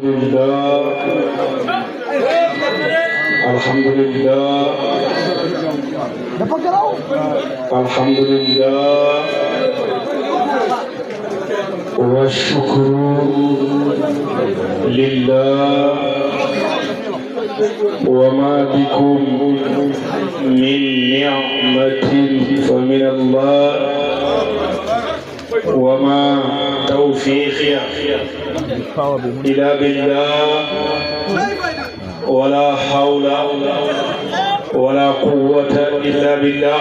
لله الحمد لله الحمد لله والشكر لله وما بكم من نعمة فمن الله وما توفيقي إلا بالله ولا حول ولا قوة إلا بالله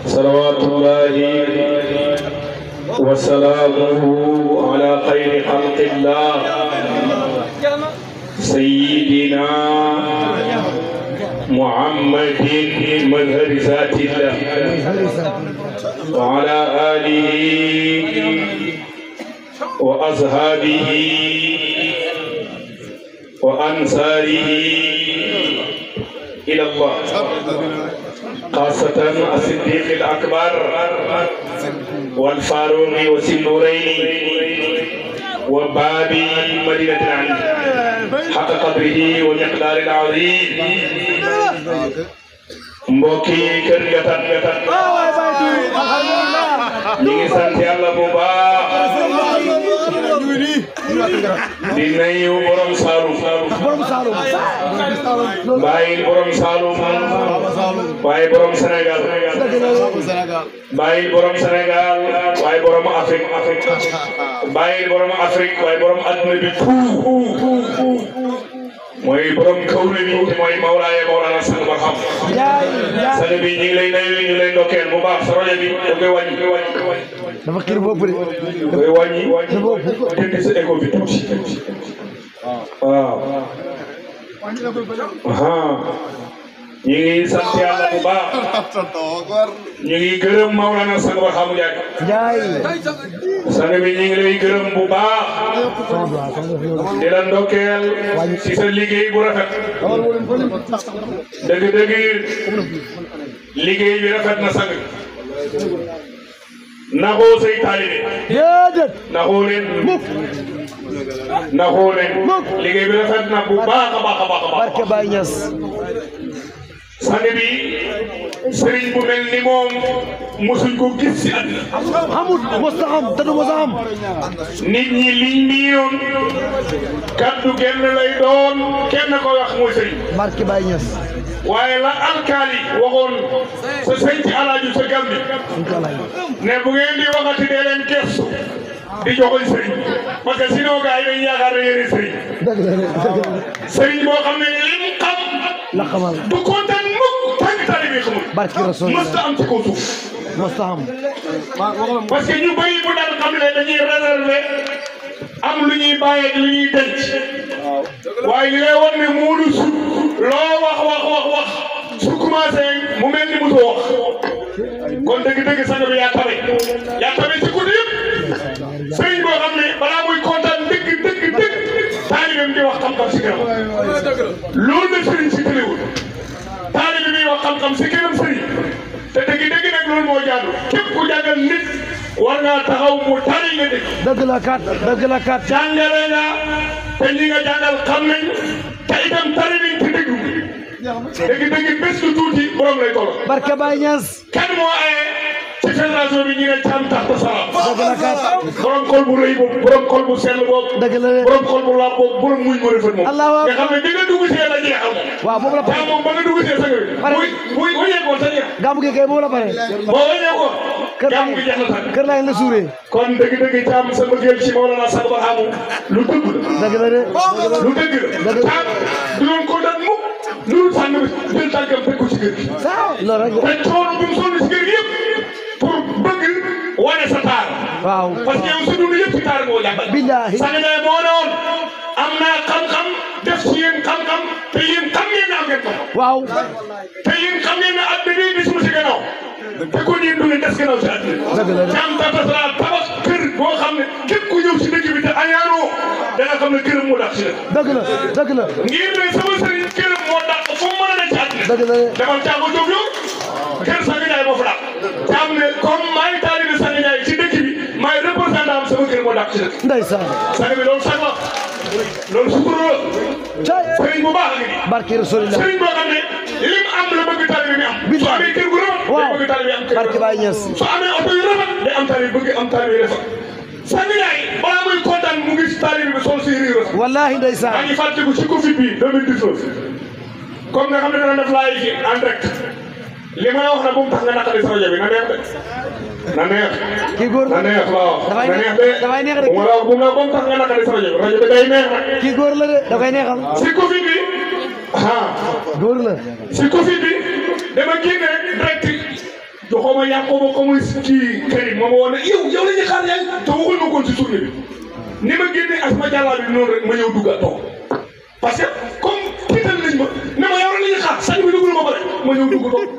صلوات الله وسلامه على خير خلق الله سيدنا محمد مظهر ذات الله وعلى آله وأصحابه وأنصاره إلى الله خاصة الصديق الأكبر والفاروق وسنورين وباب مدينة العلم حق قدره ومقدار العظيم mbokki kër Gatal ñu ngi sant Yàlla bu baax di nuyu borom Saalum bàyyi borom Saalum waaye borom Sénégal bàyyi borom Sénégal waaye borom Afrique bàyyi borom Afrique waaye borom adduna bi mooy borom kawle bi te mooy Mawlaana sang ba xam sang bi ñu ngi lay nuyu ñu lay ndokkeel bu baax sa rajo bi da koy wàññi dafa kii boobu de da koy wàññi dindi sa écho bi tuuti waaw ñu ngi sant Yàlla bu baax ñu ngi gërëm Mawlaana sang ba xam Njaay sang bi ñu ngi lay gërëm bu baax di la ndokkeel ci sa liggéey bu rafet dëgg-dëgg liggéey bi rafet na sang naxoo say taalibe naxoo leen liggéey bi rafet na bu baax a baax a baax barke Baay Ñas sang bi sëriñ bu mel ni moom mosuñ ko gis ci àddina xamut mos ta xam te du mos a xam nit ñi liñ miinoon kaddu genn lay doon kenn ko wax mooy sëriñ barke Baay Ñas waaye la alkaali waxoon sa sëñ ci alaaju sa Gambi ne bu ngeen di waxati dee leen gestu di joxoñ sëriñ parce que sinon gars yi dañuy yaakaar ne yéen sëriñ sëriñ boo xam ne lim xam la xamal du kontaan mukk tànk tali bi xamul barke Rasul mësta am ci kaw suuf mësta am parce que ñu bëri bu daan xam ne dañuy réservé am lu ñuy bàyyi ak lu ñuy denc waaye li lay wan ne Moodu su loo wax su commencé mu mel ni musu wax kon dëgg-dëgg sang bi yaa tabe ci guddi yëpp sëriñ boo xam ne balaa muy kontaan dëgg taalibeem di wax xam-xam si kanam loolu la sëriñ si tëlewul taalibe bi wax xam-xam si kanam sëriñ te dëgg nag loolu moo jaadu képp ku jàngal nit war ngaa taxaw mu tari nga dégg dëgg la kat jàngale nga te ñi nga jàngal xam nañ te itam tari nañ te déglu dëgg bés du tuuti borom lay toll barke Baay Ñas kan moo aye ci fédération bi ñu ne Caam taxta salaam dëgg la kat borom xol bu rëy boobu borom xol bu sell boobu dëgg la borom xol bu laab boobu borom muñ mu rafet moom Allahu nga xam ne di nga dugg see la jeexal waaw moom la pare moom ba nga dugg see sa muy wëñeekoon sa jeex gàmmu gi kay moom la pare boo wëñeekoon gàmmu gi jeex na sax kër laa la suuree kon dëgg Caam sa bëggeel ci Mawlana sax ba xamu lu dëgg dëgg la de lu dëgg Caam du doon ko dat mukk lu sànn jël tànkam teg ko ci kër gi loolu rek te coono bu mu sonn ci kër gi yëpp pour bëgg wane sa taar waaw parce que yow sa dund yëpp ci taar moo jàppal billaahi sang Njaay moo ne woon am naa xam-xam def ci yéen xam-xam te yéen xam ngeen ne am ngeen ko waaw te yéen xam ngeen ne àddina bi bisuma si gannaaw te kon yéen du leen des gannaaw si àddina Caam taxta salaam tabax kër boo xam ne képp ku ñëw si dëkk bi te añaanoo da nga xam ne këram moo dàq si dëgg la ngir ne sama sëriñ këram moo dàq fu mu mën a nekk ci àddina dëgg la demal Caago Jóob yow kër sang Njaay moo fa dàq Caam ne comme maay taalibe sang Njaay ci dëkk bi maay représentant am sama kër moo dàq si dëkk ndeysaan sang bi loolu sax la loolu sutura la. cay sëriñ bu baax la nii. barke Rasulillah. sëriñ boo xam ne lim am la bëgg taalibe bi am. su amee kër gu rafet. waaw day bëgg taalibe bi am kër gu barke Baye Niass. su amee oto yu rafet day am taalibe bëgg am taalibe yu rafet. Sanga Ndiaye balaa muy kontaan mu ngi si taalibe bi sol si riir rafet. wallaahi ndeysaan. maa ngi fàttaliku ci Covid bi 2019 comme nga xam ne dana def laay ci en direct li may wax na bu mu tax nga naqari sa rajo bi na neex de na neex. kii góor na neex waaw. dafay na neex de dafay neex de. bu ma la wax bu mu tax nga naqari sa rajo bi rajo bi day neex nag. kii góor la de da koy neexal. si Covid bi góor la. si Covid bi dama génne direct joxoo ma yàqoo ba comme kii Karim ma woon ne yow la ñuy xaar yaa ngi te waxul ma koon si journée bi ni ma génne ak ma jàllaa bi noonu rek ma ñëw dugg a toog parce que comme tiital nañ ma ne ma yow la ñuy xaar sañ bi dugul ma pare ma ñëw dugg toog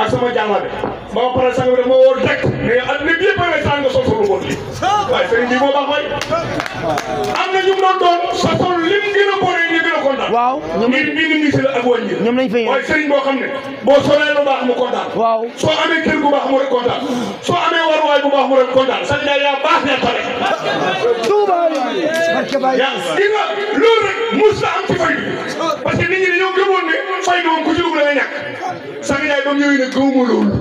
ak sama jàllaa bi ba ma pare sang bi daf ma woo direct mais adduna bi yëpp a saa nga sol lu bon lii waaye sëriñ bi moo baax waay am na ñu doon sa sol lim gën a bonee ñu gën a kontaan. waaw ñoom ngir bii ni si la ak wàññi. ñoom lañ fay waaye sëriñ boo xam ne boo solee lu baax mu kontaan. waaw soo amee kër gu baax mu rek kontaan soo amee waruwaay bu baax mu rek kontaan sax yaa baax yaa pare. Touba barke Baye yaa gis nga loolu rek mus na am ci fay bi parce que nit ñi dañoo gëmoon ne fay bi moom ku ci dugg da nga ñàkk sax yaay ba mu ñëwee ne gëmuma loolu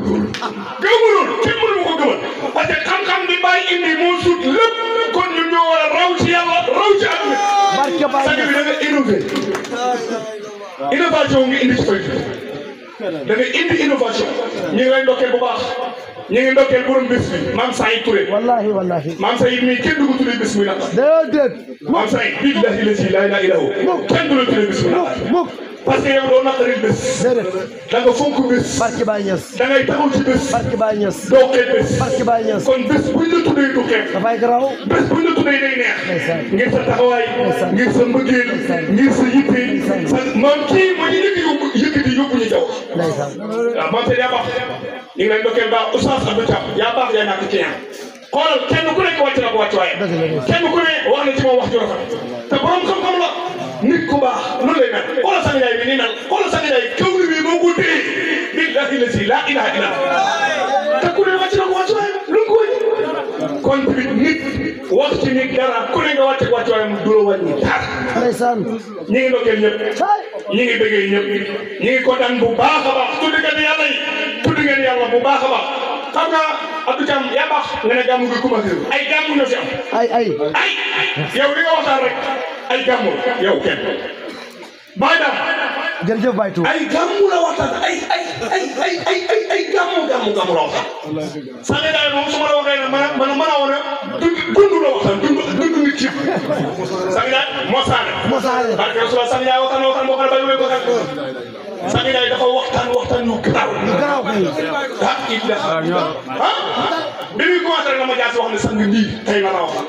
kenn mënu ma ko gëmal parce que xam-xam bi bàyyi indi moo sut lépp kon ñun ñoo war a raw ci yàlla raw ci àdduna barke Baye sax bi da nga innové innovation nga indi ci fay bi da nga indi innovation ñu ngi lay ndokkeel bu baax ñu ngi ndokkeel borom bés bi maam Saïd Touré wallahi maam Saïd mii kenn du ko tuddee bés muy naqar déedéet maam Saïd billahi laa ilaaha illa huwa kenn du la tuddee bés muy naqar mukk parce que yow doo naqaril bés déedéet da nga fonk bés barke Baye Niass da ngay taxaw ci bés barke Baye Niass doo xeeb bés barke Baye Niass kon bés buñ la tuddee du xeeb dafay garaaw bés buñ la tuddee day neex ndeysaan ngir sa taxawaay ngir sa mbëggeel ngir sa yitte sa maam kii moo ñu yëkkati yóbbu ñu jaw ndeysaan waaw maam Seydou yaa baax ñu ngi lay ndokkeel baax Oustaz Abdou Thiam yaa baax yaa ñàkk ci ñaan xoolal kenn ku nekk wàcc na ko wàcc waaye kenn ku ne wax na ci moom wax ju rafet te borom xam-xam la nit ku baax noonu lay mel xoolal Sanga Ndiaye bi ni mel xoolal Sanga Ndiaye kaw ni bii moo ko téye billahi laa ilaha illa te ku ne wàcc na ko wàcc waaye lu ko wàññi kon tamit nit wax ci nit dara ku ne nga wàcc waaye mu dula wàññi dara ndeysaan ñi ngi ndokkeel ñëpp ñi ngi bëggee ñëpp ñi ngi kontaan bu baax a baax tudd ngeen yàlla yi tudd ngeen yàlla bu baax a baax xam nga Abdou Thiam yaa baax nga ne gàmmu gi commencé ay gàmmu na fi am ay yow li nga waxtaan rek ay gàmmu yow kenn bàyyi daal jërëjëf Baye Touba ay gàmmu la waxtaan ay gàmmu la waxtaan Sanga Ndiaye moom su ma la waxee ne mën a woon dund la waxtaan dund nit ci Sanga Ndiaye moo saane barke Rasulullah Sanga Ndiaye waxtaan boo xam ne bàyyi ko Sanga Ndiaye dafa waxtaan yu garaaw kay bi muy commencé rek la ma jaasi wax ne sang nii tey na la waxtaan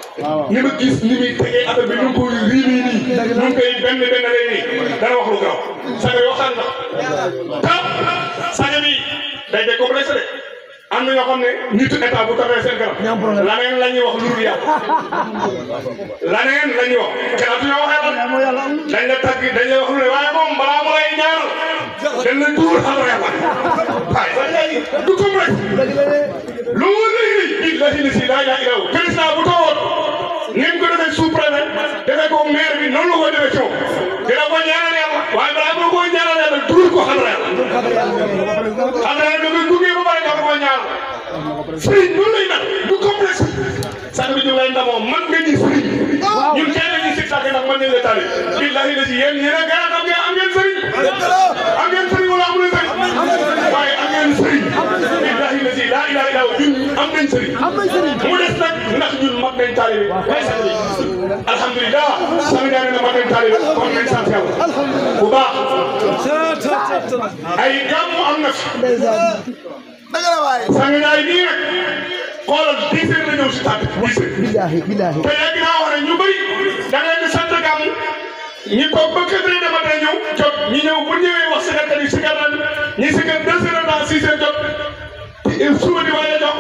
ni ma gis ni muy tegee affaire bi ñu ngi ko rii nii ñu ngi koy benn lay nii dana wax lu garaaw Sanga bi waxtaan na Sanga bi day décomplexé de am na ñoo xam ne nitu état bu tawee seen kanam laneen la ñuy wax lu dul yàlla laneen la ñuy wax kenn du ñoo waxee la dañ la tagg dañ lay wax lu ne waaye moom balaa mu lay ñaanal dañ la tuur xam nga yàlla waaye du ko rek lu mu léegi billahi laa ilaaha illa huwa président bu toogoon ni mu ko defee sous préfet defee ko maire bi noonu la ko defee coow dina ko ñaanal yàlla waaye balaa nga ko ñaanal yàlla tuur ko xam nga yàlla xam nga yàlla nga gunge ba pare nga ko ñaanal sëriñ noonu lay mel du complexe sax bi ñu lay ndamoo man nga ñu sëriñ ñun kenn ñu si sàkk ndax man ñu la tali billahi la si yéen a gën a xam ngeen am ngeen sëriñ wala amu leen sëriñ waaye am ngeen sëriñ billahi la si laa ilaaha illa huwa ñun am nañ sëriñ mu des nag ndax ñun mag nañ taalibe waaye sax bi alhamdulilah Sanga Ndiaye ne mag nañ taalibe kon nañ sant yàlla bu baax ay gàmmu am na fi Sanga Ndiaye nii nag xoolal 10 heures la ñëw si tànn 10 heures. billahi te yegg naa wax ne ñu bëri da ngay di sant gàmmu ñi toog ba 4 heures de matin ñëw jot ñi ñëw bu ñëwee wax si kàttan yi si kàttan ñi si kër 2 heures dans 6 heures jot suba di waay a jox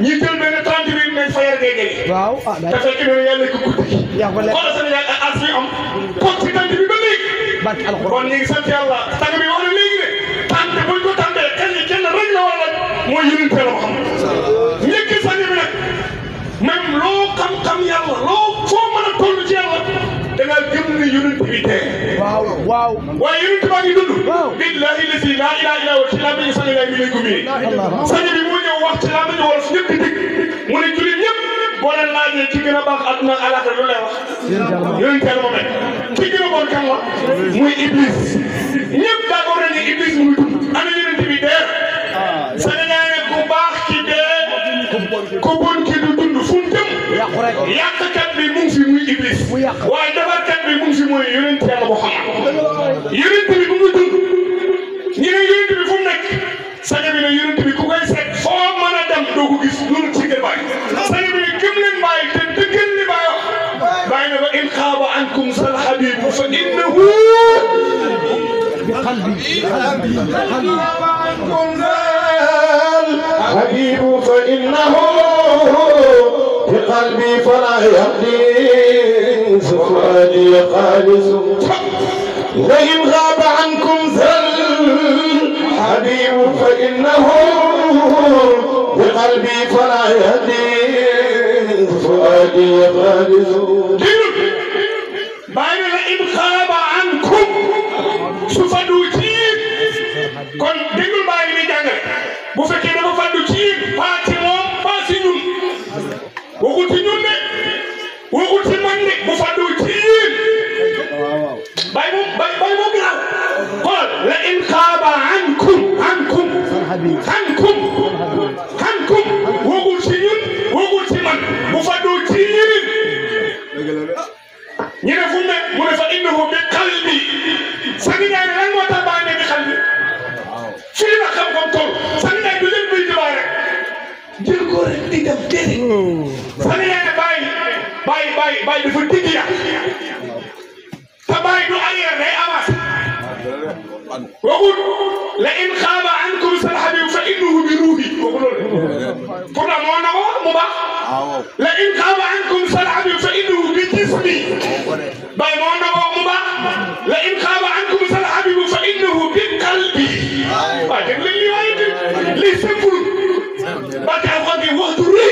ñi jël benn 30 minutes nañ fayal géej waaw te fekk na yàlla ko guddi. yaa ko lekk xoolal Sénégal ak as bi am kon si tànn bi ba léegi. barke alxuraan kon ñu ngi sant yàlla tànn bi wax na léegi de tànn buñ ko tànnee kenn rek la war a laaj mooy yëngu teel a xam njëkk sànni bi nag même loo xam-xam yàlla loo foo mën a toll ci yàlla ni yonent bi tee. waaw. waaye yonent baa ngi dund. waaw. billahi lasi laa ilaaha illa huwa ci làmmiñu sang bi lay gumee. sang bi moo ñëw wax ci làmmiñu wolof ñëpp di dégg mu ne jullit ñëpp boo leen laajee ci gën a baax àdduna ak àllaaxira lu lay wax. yonent Yàlla Muhammad ci gën a bon kan la muy Iblis ñëpp d'accord nañu ne Iblis mu ngi dund ana yonent bi dee. sang ñaa ne ku baax ki dee ku bon ki du dund fu mu jëm. yàqkat bi mu ngi fi muy Iblis waaye defarkat bi mu ngi fi mooy yonent Yàlla Muhammad yonent bi mu ngi dund ñu ne yonent bi fu mu nekk sang bi ne yonent bi ku koy seet foo mën a dem doo ko gis loolu ci kër baay sang bi ne gëm leen bàyyi te dëggal li baay wax bàyyi na ba in xaaba ankum sal habibu fa innahu حبيب فإنه بقلبي فلا يهدي سفادي خالص وإن غاب عنكم ذل حبيب فإنه بقلبي فلا يهدي سفادي خالص بين إن غاب عنكم سفادي kon déglu baa ngi ni jàngale bu fekkee dafa fàddu ci yéen pas ci moom pas ci ñun waxul ci ñun de waxul ci man de bu fàddu ci yéen bàyyi moom gaaw xool la in xaaba ankum waxul ci ñun waxul ci man bu fàddu ci yéen ñu ne fu mu ne fa innahu bi qalbi sani ñaa ne lan moo tax baa ne bi qalbi fii la xam-xam toll sani ñaa du leen bay jëbaay rek jël ko rek di dem déedéet sani ñaa ne bàyyi dafa digg ya te bàyyi du arrière day avancé waxul la in xaaba ankum sal habib fa innahu bi ruuhi waxul loolu pourtant moo na ko mu baax la in xaaba ankum sal habib fa innahu bi jismi bàyyi moo na ko mu baax la in xaaba ankum sal habib fa innahu bi qalbi waaw dégg nga lii waaye lii simple parce que alxam bi waxtu rëy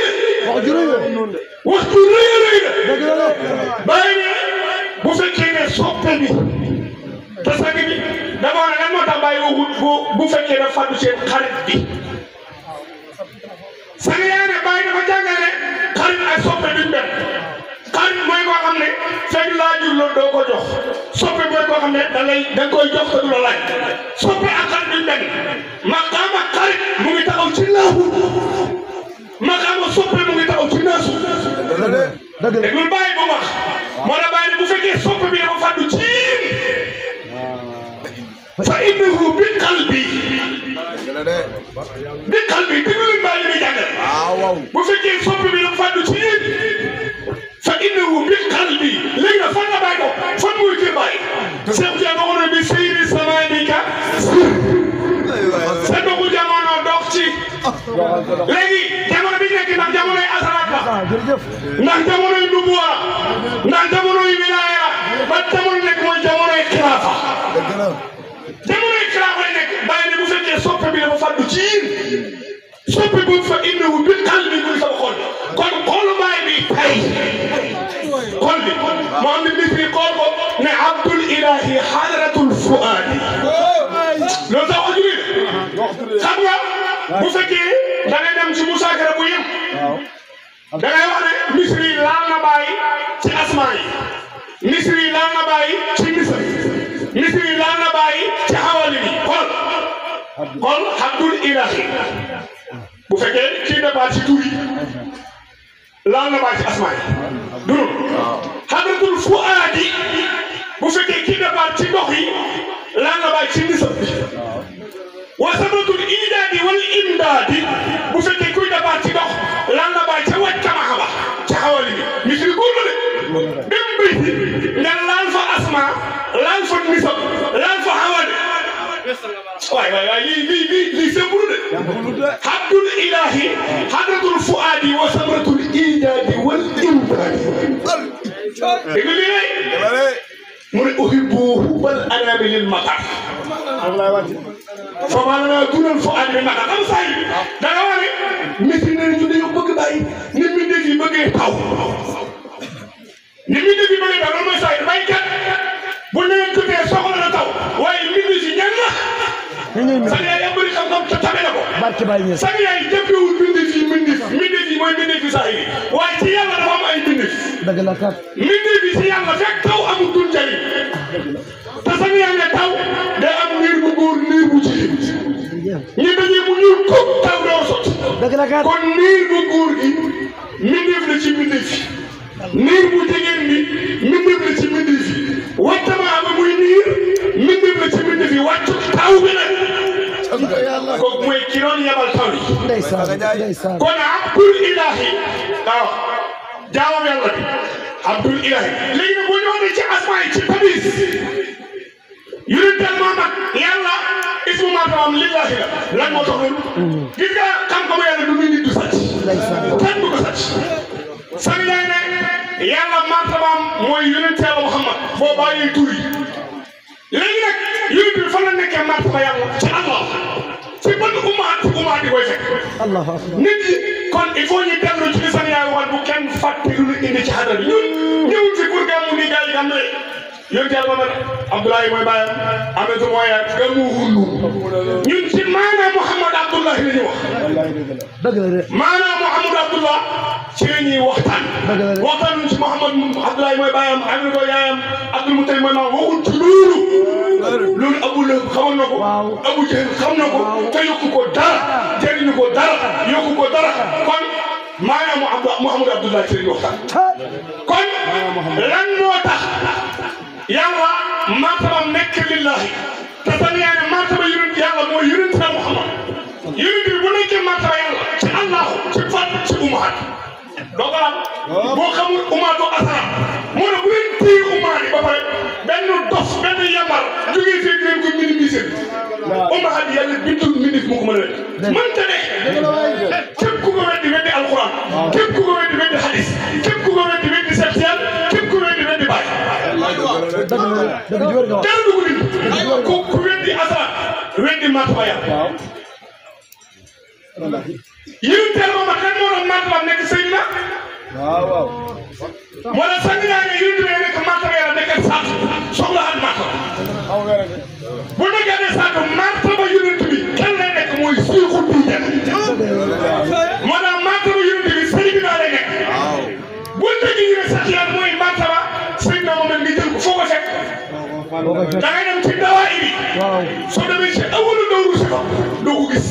la bàyyi ne bu fekkee ne soppe bi te sang bi dama ne lan moo tax bàyyi waxut bu fekkee ne fàddu seen xarit bi sang yaa ne bàyyi dafa jàngale xarit ak soppe duñ benn xarit mooy koo xam ne fekk laajul loolu doo ko jox soppe mooy koo xam ne da koy jox te du la laaj soppe ak xarit duñ benn maqaama xarit mu ngi taxaw ci laahu maqaama soppe mu ngi taxaw ci naasu déglul bàyyi bu wax moo la bàyyi ne bu fekkee soppe bi dafa fàddu ci fa innahu bi qalbi déglul bàyyi bi jàngal bu fekkee soppe bi dafa fàddu ci fa innahu bi qalbi léegi nag fan la bàyyi ko fan muy kër bàyyi Cheikh Diagne waxoon na bi seyri samanika sa doxu jamono dox ci léegi jamono bi nekk ndax jamonoy asaraat la ndax jamonoy nubuwa ndax jamonoy wilaaya ba jamono nekk mooy jamonoy xilaafa jamonoy xilaafa lay nekk bàyyi ne bu fekkee soppe bi dafa fàddu ci soppe bu fa innahu bi qalbi muy sama xol kon xolu bàyyi bi tay xol bi moo am ni misri xool ko ne abdul ilahi hadratul fuadi loolu tax wax juri xam nga bu fekkee da ngay dem ci musaakara bu yem da ngay wax ne misri laal na bàyyi ci asmaan yi misri laal na bàyyi ci misr misri laal na bàyyi ci xawali bi xool abdul ilahi bu fekkee kii départ ci tur yi laal na bàyyi ci asmaan yi dunu hadratul fuadi bu fekkee kii départ ci ndox yi laal na bàyyi ci misr wa sabratul idaadi wal imdaadi bu fekkee kuy départ ci ndox laal na bàyyi ca wàcc kama ba ca xawali bi misri góor la de dem béy nga laal fa asma laal fa misr laal fa xawali waay lii sembulu de abdul ilahi hadratul fuadi wa sabratul idaadi wal imdaadi dégg nga lii lay mu ne uhibbuhu bal anami lil matar fa maa la dunal fuadi lil matar am saa yi da nga wax ne métti na ñu dañoo bëgg bàyyi ni mi def yi bëggee taw ni mi def yi bëggee taw loolu mooy saa yi baykat sang yaay am bëri xam-xam te tabe na ko barke Baye Niass sang yaay jëppewul mbindeef yi mooy mbindeef yi sax yi waaye ci yàlla dafa am ay mbindeef dëgg la kat mbindeef yi si yàlla fekk taw amul dul njariñ te sang yaay ne taw day am niir bu góor niir bu jigéen ñu dañuy mu ñuul ko taw doo sotti dëgg la kat kon niir bu góor gi mbindeef la ci mbindeef yi niir bu jigéen bi mbindeef la ci mbindeef yi wattamaa ba muy niir mbindeef la ci mbindeef yi wàccu taw bi nag kooku mooy ki doon yabal taw yi ndeysaan kon abdul ilahi waaw jaamam yàlla bi abdul ilahi léegi nag boo ñëwee ci asmaa yi ci tabis yonental Muhammad yàlla ismu maataam lillahi la lan moo tax loolu gis nga xam-xamu yàlla du muy nit du sàcc kenn du ko sàcc sang yaay ne yàlla martabaam mooy yonent yàlla Muhammad boo bàyyee tur yi léegi nag yonent bi fan la nekkee martaba yàlla ci Allah ci ban ummaat di koy fekk Allahu akbar nit yi kon il faut ñu dellu ci li sang yaay waxal bu kenn fàtte lu indi ci xadar bi ñun ñëwul fi pour gàmmu ni gars yi xam ne yonent yàlla Muhammad Abdoulaye mooy bàyyam Amadu mooy yaay gàmmu hullu ñun ci maanaam Muhammad Abdullahi la ñu wax dëgg la de maanaam Muhammad Abdullah ci la ñuy waxtaan waxtaan ci Muhammad Abdoulaye mooy bàyyam Amadu mooy yaayam Abdul Mutalib mooy maam waxul ci loolu Abu Lahab xamoon na ko Abu Jahl xam na ko te yokku ko dara jëriñu ko dara yokku ko dara kon maanaam Muhammad Abdullah ci la ñuy waxtaan kon lan moo tax yàlla martabam nekk lillahi te sax yaa ne martaba yonent yàlla mooy yonent na Muhammad yonent bi bu nekkee martaba yàlla ci allahu ci fan ci umaat doo ko am boo xamul umaatu asara moo ne bu leen téye umaat yi ba pare benn dof benn yambar jógee fii leen ko minimiser umaat yi yàlla bindul minif mu ko mën a mënta ne képp ku ko weddi weddi alquran képp ku ko weddi weddi hadis képp ku ko weddi weddi septial képp ku weddi weddi baay dara dugg nit ku weddi asara weddi martaba yàlla yéen teel ma kan moo doon martaba nekk Seydina waaw wala sang naa ne yéen teel nekk martaba yàlla nekk sax soxla at martaba bu nekkee ne sax martaba yonent bi kan lay nekk mooy Seexu Tijaan maanaam martaba yonent bi Seydina lay nekk bu nekkee ñu ne sax yàlla mooy martaba Seydina moom nga jël ko foo ko fekk da ngay dem ci dawaayir yi soo demee ci awalu dawru si fa doo ko gis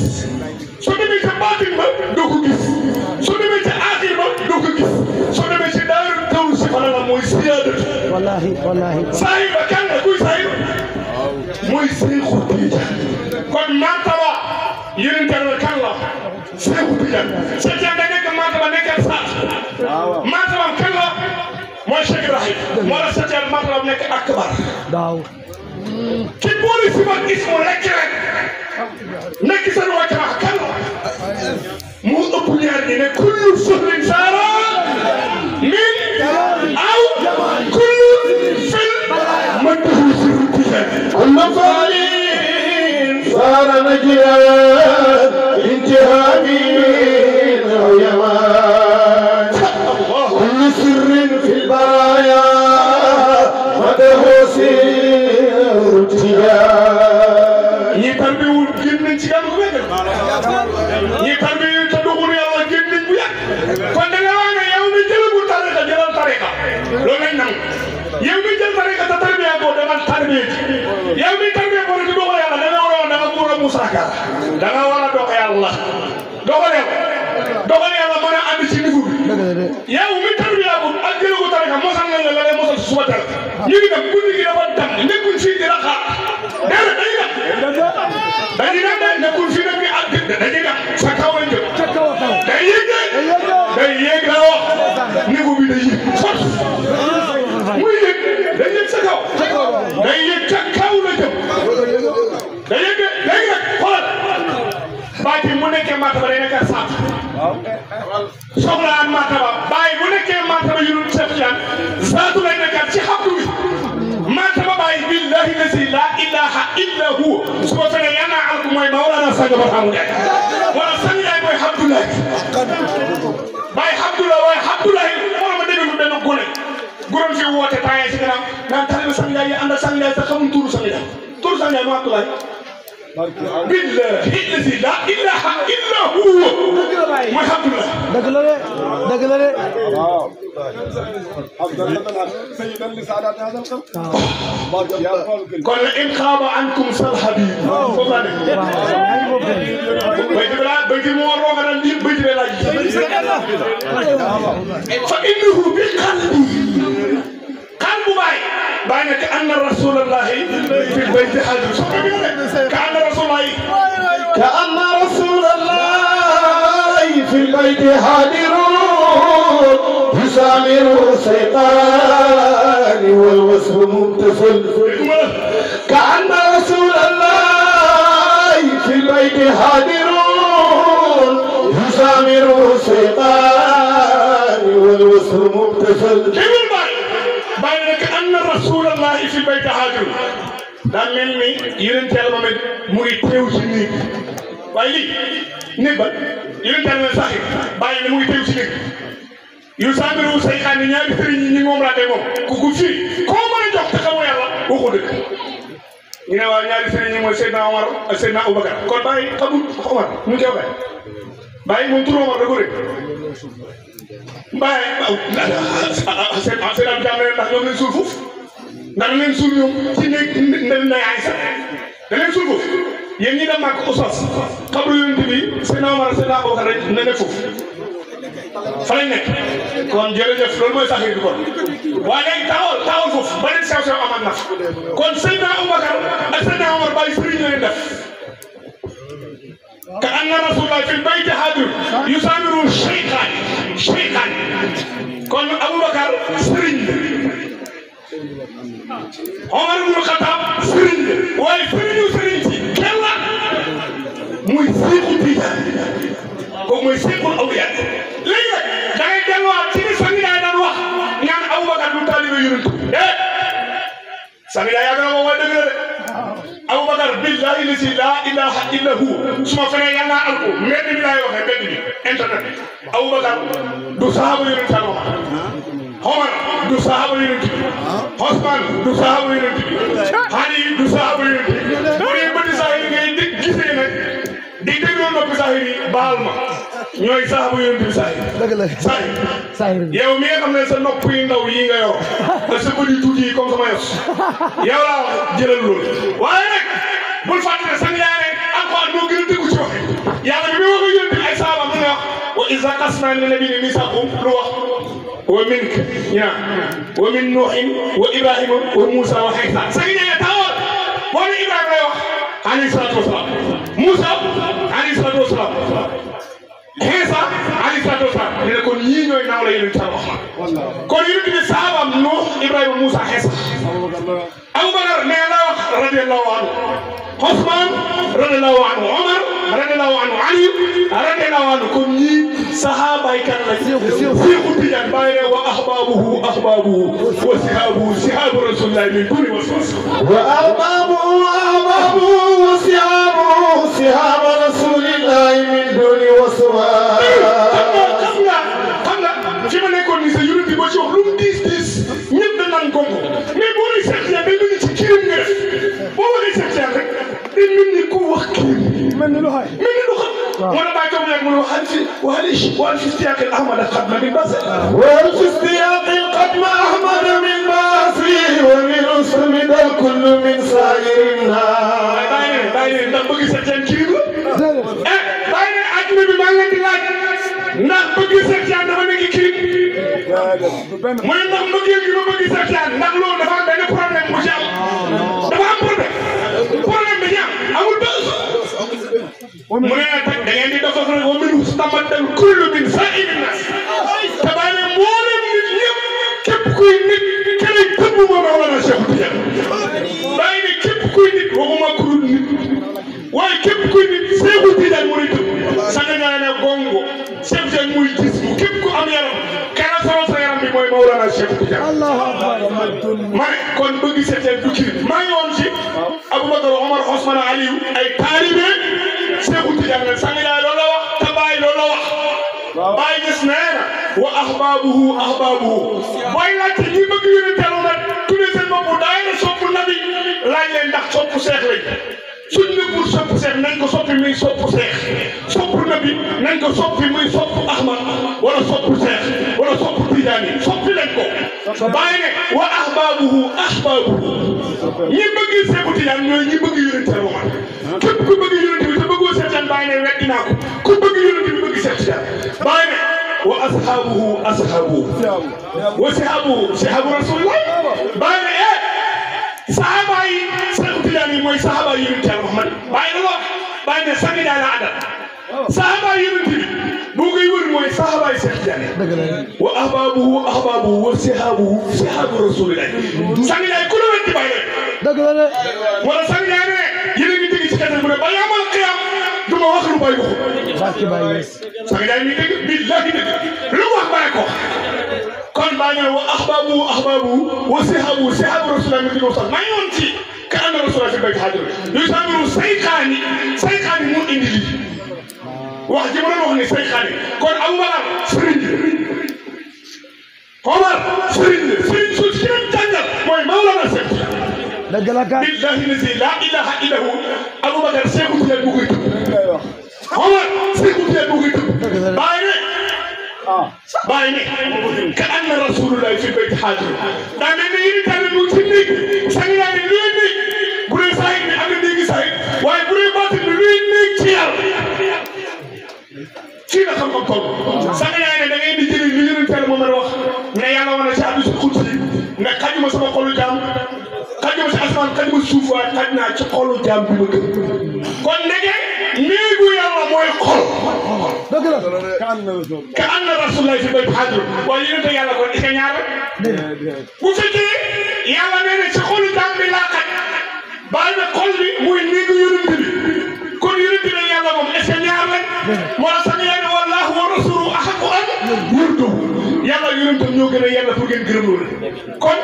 soo demee ci baatin ba doo ko gis soo demee ci aaxir ba doo ko gis soo demee ci daaru dawru si fa la mooy siyaadatu wallahi saahir ba kan la kuy saahir mooy Seexu Tijaan kon martaba yonent la kan la Seexu Tijaan Seexu da nekk martaba nekkal sax martaba kan la mooy Cheikh Ibrahim moo la Seexu martaba nekk akbar daaw ki boole si ma gis mu lekk rek nekk seen wàcc ma kan la mu ëpp ñaar ñi ne kullu suhrin saara min aw kullu fil madhu sirru Tijaan kullu falin saara najiyan intihamin aw yaman kullu sirrin fil baraya madhu sirru Tijaan ñi tarbiwul génn nañ ci gàllankoor bu wér ñi tarbiwul te dugul yàlla génn nañ bu yàgg kon da nga wax ne yow mi jëlagul tariqa jëlal tariqa loolu lañ nangu yow mi jël tariqa te tarbiya ko demal tarbiya yow mi tarbiya ko te dugul yàlla da nga war a wax da nga war a musaaka da nga war a dox yàlla doxal yàlla mën a ànd ci niveau bi yow mi tarbiya ko ak jëlagul tariqa mosal nañ la lay mosal suba tel ñu ngi dem guddi gi dafa dam nekkul fii di la xaar dañuy dem nekkul fii nag ak dañuy dem sa kaw lañ jëm day yéeg la wax niveau bi day yéeg force muy yéeg day yéeg sa kaw day yéeg ca kaw la jëm day yéeg léegi nag xoolal baati mu nekkee martaba day nekk saat soxlaan martaba bàyyi bu nekkee martaba yu dul Cheikh Tidiane saatu lay nekkaat ci xabdu bi martaba bàyyi billahi lasi la ilaha illa hu su ma fene yàlla naa alku mooy Mawlana Sanga Barhamu Njaay wala Sanga Njaay mooy Abdoulaye bàyyi Abdoulaye waaye Abdoulaye moo ma dégg benn gone guroon fi woote temps ci gannaaw naan taalibe Sanga Njaay yi ànd ak Sanga Njaay te xamul tuuru Sanga Njaay tuuru Sanga Njaay moo Abdoulaye billahi lazi la ilaha illa huwa Muhammadullah dëgg la de dëgg la de waaw kon la in xaaba ankum sal habib foofu laa nekk bay di moo rooga dal di bay di be laaj fa innahu bi qalbu baay nekk anna rasulallahi fi bayti hadir ka anna rasulallahi في البيت حاضرون يسامر الشيطان والوصف متصل كأن رسول الله في البيت حاضرون يسامر الشيطان والوصف متصل بينك أن رسول الله في البيت حاضرون دان ملني يرنت يالا مامد موي تيو سي نيك واي لي نيبا yéen tamit ne sax bàyyi na muy teew ci nekk yu sàmmiru say xaani ñaari sëriñ ñi moom laa moom ku ko firi koo mën a jox te xamoo yàlla waxu dëgg ñu ne waaw ñaari sëriñ ñi mooy Seydina Omar ak Seydina Aboubacar kon bàyyi xamul Omar nu ñu koy waxee bàyyi moom turu Omar da ko rek bàyyi seen am jàmm ndax ñoom leen suul foofu ndax leen suul ñoom ci néeg nday ay sax da leen suul foofu yéen ñi dem ak Oustaz xabru yonent bi Seydina Omar Seydina Aboubacar rek na ne foofu fa lañ nekk kon jërëjëf loolu mooy sax yi du kon waaye léegi taawal foofu ba leen sew amat na kon Seydina Aboubacar ak Seydina Omar bàyyi sëriñ la leen def ka anna rasulullah fil bayti hadir yusamiru shaytan kon Aboubacar sëriñ Omar ibn Khattab sëriñ waaye sëriñu sëriñ ci muy Seexu Tijaan kooku mooy Seexul Awliyaa léegi nag da ngay delluwaat ci ni sang yaay daan wax ñaan Aboubacar du taalibe yonent sang yaay yaa gën a wax dëgg la de Aboubacar billahi lazi laa ilaaha illa hu su ma fenee yàlla naa alko mbedd bi laay waxee mbedd bi internet bi Aboubacar du sahaaba yonent Yàlla Omar du sahaaba yonent bi Osman du sahaaba yonent bi Ali du sahaaba yonent bi bu dee bëti saa yi ngay gisee nag di dégloo noppi saahir yi baal ma ñooy sahaaba yonent bi saahir dëgg la saahir yow mi nga xam ne sa nopp yi ndaw yi nga yor ak sa bëri tuuti yi comme sama yos yow laa wax jëlal loolu waaye nag bul fàtte ne sang yaa ne alxuraan moo gën a déggu ci waxe yàlla bi muy wax ak yonent bi ay sahaaba mu nga wax wa iza qasnaa mina nabiyyiina miisaaqahum lu wax wa minka wa min nuuhin wa ibrahima wa muusa wa Iisa sang yaa ne taxawal boo ne Ibrahima lay wax alayhi salaatu wa salaam Muusa alayhi salaatu wa salaam Iisa alayhi salaatu wa salaam ne kon ñii ñooy naaw la yonent wax kon yonent bi sahabaam Nuux Ibrahima Muusa Iisa Aboubacar nee na wax radiyallahu anhu Osman radiyallahu anhu Omar radiyallahu anhu Ali radiyallahu anhu kon ñii sahabaay kan la Seexu Tijaan bàyyi ne wa ahbaabuhu wa sihaabu rasulillahi min duni waswas wa ahbaabuhu wa sihaabu rasulillahi min duni waswas xam nga fi ma nekkoon ni sa yonent ba ci wax lu mu diis ñëpp da naan gongo mais boo lay seet yaa day mel ni ci kirim nga def boo waxee seet yaa rek day mel ni ku wax kirim mel ni lu xam wala bàyyi toog nag mu ne waxal fi istiyaaq al ahmad xadma min basi wal fi istiyaaq al xadma ahmad min basi wa min usmi dal kullu min saa'irin bàyyi ne ndax bëgg seet yaa kirim la bàyyi ne àdduna bi maa ngi leen di laaj ndax bëgg seet yaa dafa nekk kirim mu ne ndax mbëggeel gi ma bëgg seet yaa ndax loolu dafa am benn problème bu ci am dafa am problème bi ci am amul bës mu ne nag da ngeen di doxal rek wa min ustamaddal kullu min saa'irin naas te bàyyi ne mboolem nit ñëpp képp kuy nit keneen tëbb moom la wala Cheikh Tidiane bàyyi ne képp kuy nit waxuma ku dul nit waaye képp kuy nit Cheikh Tidiane moo lay tëbb sanga ñaa ne gongo Cheikh Tidiane muy gis bu képp ku am yaram kenn solo sa yaram bi mooy Mawlana Cheikh Tidiane Allahu akbar ma ne kon bëgg Cheikh Tidiane du kii maa ngi woon ci Aboubacar Omar Osman Aliou ay taalibe Cheikh Tidiane sang yaay loolu la wax te Baay loolu la wax Baay gis nee na wa ahbaabuhu booy laajte ñi bëgg yonent Yàlla nag tuddee seen bopp daayira sopp nabi laaj leen ndax sopp Cheikh lañ suñ ne pour sopp nañ ko soppi muy soppu seex soppu nabi nañ ko soppi muy soppu Ahmad wala soppu seex wala soppu Tijaani soppi leen ko bàyyi ne wa ahbaabuhu ñi bëgg Seexu Tijaan ñooy ñi bëgg yonent Muhammad képp ku bëgg yonent bi te bëggoo Seex Tijaan bàyyi ne weddi naa ko ku bëgg yonent bi bëgg Seex Tijaan bàyyi ne wa ashaabuhu wa sihaabu rasulillah bàyyi ne saxaaba yi Seexu Tijaan yi mooy saxaaba yi yonent Muhammad bàyyi na lool bàyyi ne sangi daal la àndal saxaaba yi yonent bi boo koy wër mooy saxaaba yi Seex Tijaan wa ahbaabuhu wa sihaabu rasulillah sangi daal ku la wetti bàyyi dëgg la de wala sang yaa ne yéen a ngi dégg ci kese mu ne ba yamal xiyaam du ma wax lu bàyyi ko barke Baye sang yaa ngi dégg billahi dégg lu wax bàyyi ko kon baa ñëw wa ahbaabu wa sihaabu rasulillah mi dina sax maa ngi woon ci ka anna rasulillah fi bayti hadir yu samiru sayxaani mu indi lii wax ji ma doon wax ne sayxaani kon Abubakar sëriñ Omar sëriñ su ci leen jàngal mooy Mawlana Seex dëgg la kat billahi lazi la ilaha illa hu Abubakar Seexu Tijaan bu koy tudd Omar Seexu Tijaan bu koy tudd bàyyi ne ka anna rasulullah fi bayti hadir daa mel ne yéen tamit mu ci néeg sang yaa ne luy néeg bu dee saahir bi am na néegi saahir waaye bu dee baatin bi luy néeg ci yàlla fii la xam-xam toll sang yaa ne da ngay di jëriñ li yonent Yàlla moom wax ne yàlla wane ci hadiisul qudsi ne xajuma sama xolu jaam xajuma si asamaan xajuma suuf waaye xaj naa ci xolu jaam bi ma gën kon ndege néegu yàlla mooy xol dëgg la ka anna rasulullah fi bayti hadir waaye yonent Yàlla kon est-ce que ñaar bu fekkee yàlla nee na ci xolu jaam bi laa xaj bàyyi na xol bi muy néegu yonent bi kon yonent bi yàlla moom est-ce que ñaar lañ moo tax sax yaa ne wallaahu wa rasuluhu ahaqqu an yurduhu yàlla yonentam ñoo gën a yàlla pour ngeen gërëm loolu kon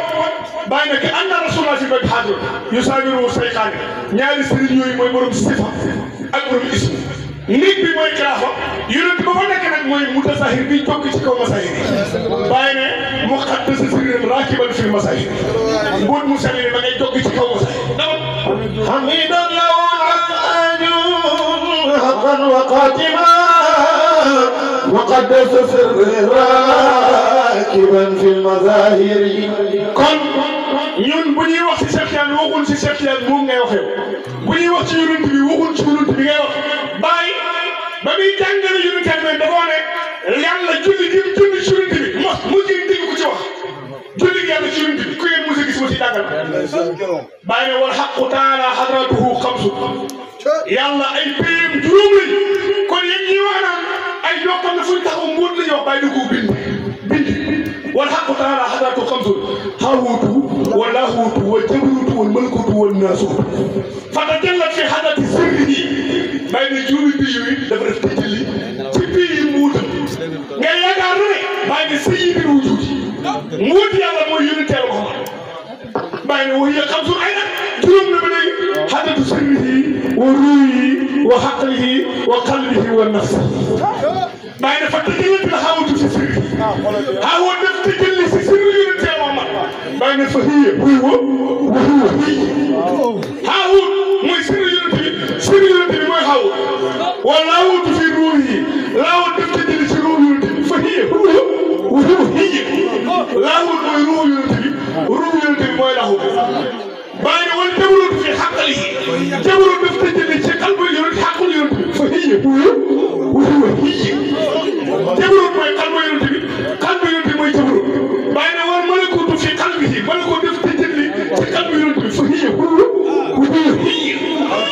bàyyi na ke anna rasulullah fi bayti hadir yu saabiru sayxaani ñaari sëriñ yooyu mooy borom sifa ak borom ismu nit bi mooy xilaafa yonent ba fa nekk nag mooy mutasahir bi jokk ci kaw masahir yi bàyyi ne muqaddas sirran raakiban fil masahir mbuut mu sell ba ngay jokk ci kaw masahir hamidan lawul حقا وقاتما وقدس سر راكبا في المظاهر kon ñun bu ñuy wax ci Cheikh Tidiane waxul ci Cheikh Tidiane moom ngay waxee bu ñuy wax ci yonent bi waxul ci yonent bi ngay wax bàyyi ba muy jàngale yonent bi dafa ne yàlla julli gi julli ci yonent bi mu ngeen dégg ko ci wax julli gi yàlla ci yonent bi ku ngeen mos a gis ma ci jàngal bàyyi ne wal haqqu taala hadratuhu xamsu yàlla ay péyam juróom lañ kon yéen ñi wax naan ay ñoo xam ne fuñ taxaw mbóot la ñuy wax bàyyi da koo bind wal haqqu taala hadratuhu xamsu haahuutu wa laahuutu wa jabaruutu wal malakuutu wan naasuutu fatajallat fi hadrati sirrihi bàyyi ne juróomi bi yooyu dafa def tajalli ci biir mbuutam nga yaakaar ne bàyyi ne sayyidul wujuudi mbuut yàlla mooy yonent Yàlla Muhammad bàyyi ne wa hiya xamsun ay nag juróom la ba léegi hadratu sirrihi wa ruuhi wa haqlihi wa qalbihi wa nafsihi bàyyi ne fa tajallat la haawutu fi sirrihi haawa def tajalli si sirri yonent Yàlla Muhammad bàyyi ne fa hiya huwa wa huwa haawut mooy sirri yonent bi mooy haawut wa laawutu fi ruuhi laawut def tajalli si ruuhi yonent bi fa hiya huwa wa huwa laawut mooy ruuhi yonent bi ruuhi yonent bi mooy laawut bàyyi ne wal jabaruutu fi haqlihi jabaruut def tajalli ci qalbu yonent xaqul yonent bi fa hiya huwa wa huwa jabaruut mooy qalbu yonent bi qalbu yonent bi mooy jabaruut bàyyi ne wal malakuutu fi qalbihi malakuut def tajalli ci qalbu yonent bi fa hiya huwa wa huwa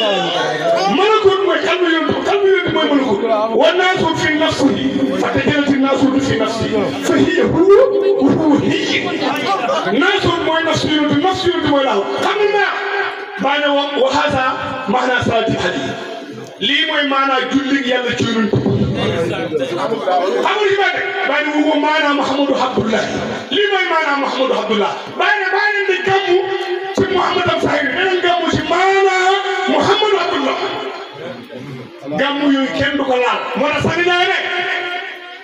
malakuut mooy qalbu yonent bi qalbu yonent bi mooy malakuut wa naasuut fi nafsihi fa tajallati naasuut fi nafsihi fa hiya huwa wa huwa naasuut mooy nafsu yonent bi nafsu yonent bi mooy laaw xam nga bàyyi ne wa haaza maanaa salaatil hadiis lii mooy maanaa julli yàlla ci yonent bi amul ci bàyyi ne huwa maanaa Muhammadu Abdullah lii mooy maanaa Muhammadu Abdullah bàyyi ne di gàmmu ci Muhammad am Sahir danañ gàmmu ci maanaa Muhammadu Abdullah gàmmu yooyu kenn du ko laal moo tax sax dañoo ne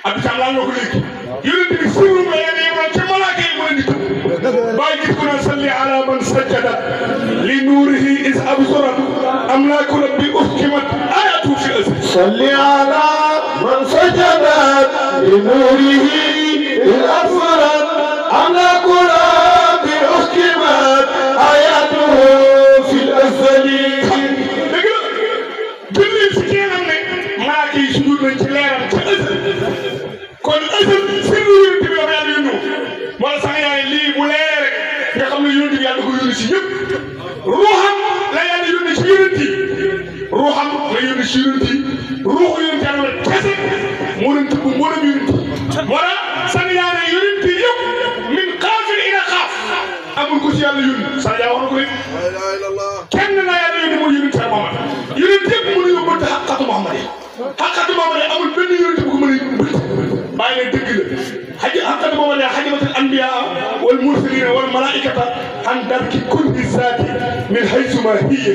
Abdou Thiam laal na ko léegi yonent bi siiru la yéen yemoon ca malaaka yi mu leen di tudd bàyyi gis ku naan salli ala man sajjada li nuurihi is absurat amlaaku rabbi uhkimat صل على من سجدت لنوره الأسرى على كل بأحكمت آياته في الأزل. julli si kii nag ne malaaka yi sujud nañ ci leeram ca ësël kon ësël sirru yonent bi dafa yàlla yónni moo la sax yaay lii bu leeree rek nga xam ne yonent bi yàlla da ko yónni si ñëpp ruuxam la yàlla yónni ci yonent yi ruuxam la yónni ci yonent yi ruuxu yonent yàlla la kese moo doon tëbb moo doon yonent moo la sax yaa ne yonent yi yëpp min xaafin ila xaaf amul ko ci yàlla yónni sax yaa wax na ko rek kenn la yàlla yónni mooy yonent yàlla Muhammad yonent yëpp mënuñu bëtt xaqatu Muhammad yi xaqatu Muhammad yi amul benn yonent bu ko mën a bëtt bàyyi leen dëgg la xaqatu Muhammad yi xajibatul anbiya wal mursalina wal malaikata an darki kulli zaati min haysuma hiya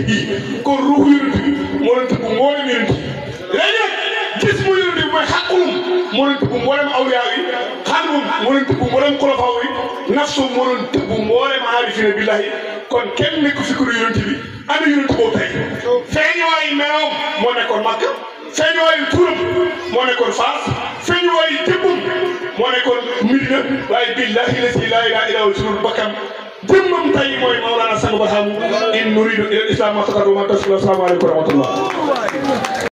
kon ruuxu yonent bi moo leen tëbb mboolem yonent yi léegi nag gis mu yonent bi mooy xaqulum moo leen tëbb mboolem awliyaa yi xalbum moo leen tëbb mboolem xulafaa yi nafsum moo leen tëbb mboolem aarifina billahi kon kenn nekk fi ku yonent bi ana yonent boobu tey feeñuwaayu meewam moo nekkoon Makka feeñuwaayu turam moo nekkoon Faas feeñuwaayu jëmmam moo nekkoon Medina waaye billahi la si laa ilaaha illa huwa suñu bakkan jëmmam tey mooy Mawlana Sang Barham in nuridu ila al-islam ma taqaddama wa assalaamu aleykum wa rahmatullah